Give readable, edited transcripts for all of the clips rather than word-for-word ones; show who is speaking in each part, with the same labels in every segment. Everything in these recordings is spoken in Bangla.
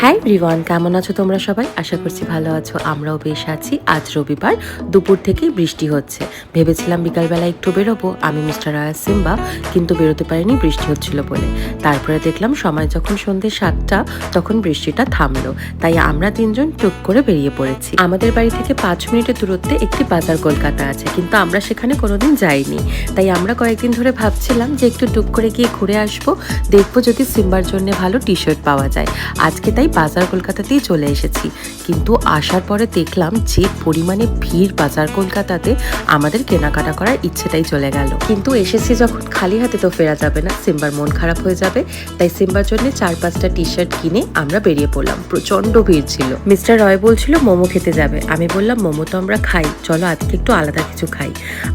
Speaker 1: হাই এভরিওয়ান, কেমন আছো তোমরা সবাই? আশা করছি ভালো আছো। আমরাও বেশ আছি। আজ রবিবার, দুপুর থেকেই বৃষ্টি হচ্ছে। ভেবেছিলাম বিকালবেলা একটু বেরোবো আমি, মিস্টার রায়া, সিম্বা, কিন্তু বেরোতে পারিনি বৃষ্টি হচ্ছিল বলে। তারপরে দেখলাম সময় যখন সন্ধ্যে 7টা তখন বৃষ্টিটা থামলো, তাই আমরা তিনজন টুক করে বেরিয়ে পড়েছি। আমাদের বাড়ি থেকে 5 মিনিটের দূরত্বে একটি বাজার কলকাতা আছে, কিন্তু আমরা সেখানে কোনোদিন যাইনি। তাই আমরা কয়েকদিন ধরে ভাবছিলাম যে একটু টুক করে গিয়ে ঘুরে আসবো, দেখবো যদি সিম্বার জন্য ভালো টি শার্ট পাওয়া যায়। আজকে তাই বাজার কলকাতাতেই চলে এসেছি, কিন্তু আসার পরে দেখলাম যে পরিমাণে ভিড় বাজার কলকাতাতে, আমাদের কেনাকাটা করার ইচ্ছেটাই চলে গেল। কিন্তু এসেছি যখন, খালি হাতে তো ফেরা যাবে না, সিম্বার মন খারাপ হয়ে যাবে। তাই সিম্বার জন্য 4-5টা টি শার্ট কিনে আমরা বেরিয়ে পড়লাম। প্রচন্ড ভিড় ছিল। মিস্টার রয় বলছিল মোমো খেতে যাবে। আমি বললাম মোমো তো আমরা খাই, চলো আজকে একটু আলাদা কিছু খাই।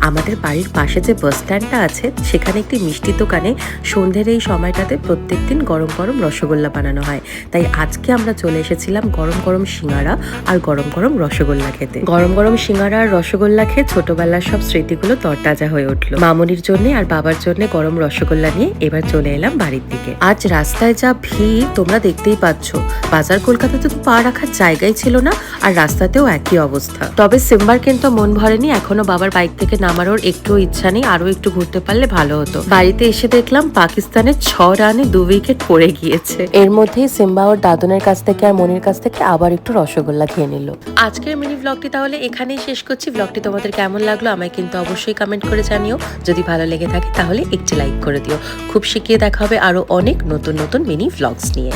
Speaker 1: আমাদের বাড়ির পাশে যে বাস স্ট্যান্ডটা আছে, সেখানে একটি মিষ্টির দোকানে সন্ধ্যের এই সময়টাতে প্রত্যেকদিন গরম গরম রসগোল্লা বানানো হয়। তাই আজকে আমরা চলে এসেছিলাম গরম গরম সিঙ্গারা আর গরম গরম রসগোল্লা খেতে। গরম গরম সিঙ্গারা আর রসগোল্লা খেয়ে ছোটবেলার সব স্মৃতিগুলো তরতাজা হয়ে উঠলো। মামনির জন্য আর বাবার জন্য গরম রসগোল্লা নিয়ে এবার চলে এলাম বাড়ির দিকে। আজ রাস্তায় যা ভিড় তোমরা দেখতেই পাচ্ছ। বাজার কলকাতাতে তো পা রাখার জায়গাই ছিল না, আর রাস্তাতেও একই অবস্থা। তবে সিম্বার কিন্তু মন ভরেনি, এখনো বাবার বাইক থেকে নামানোর একটু ইচ্ছা নেই। আরো একটু ঘুরতে পারলে ভালো হতো। বাড়িতে এসে দেখলাম পাকিস্তানের 6 রানে 2 উইকেট পড়ে গিয়েছে। এর মধ্যেই সিম্বা ওর দাদুনের কাছ থেকে আর মনির কাছ থেকে আবার একটু রসগোল্লা খেয়ে নিল। আজকের মিনি ব্লগটি তাহলে এখানেই শেষ করছি। ব্লগটি তোমাদের কেমন লাগলো আমায় কিন্তু অবশ্যই কমেন্ট করে জানিও। যদি ভালো লেগে থাকে তাহলে একটি লাইক করে দিও। খুব শিগগিরই দেখা হবে আরো অনেক নতুন নতুন মিনি ব্লগস নিয়ে।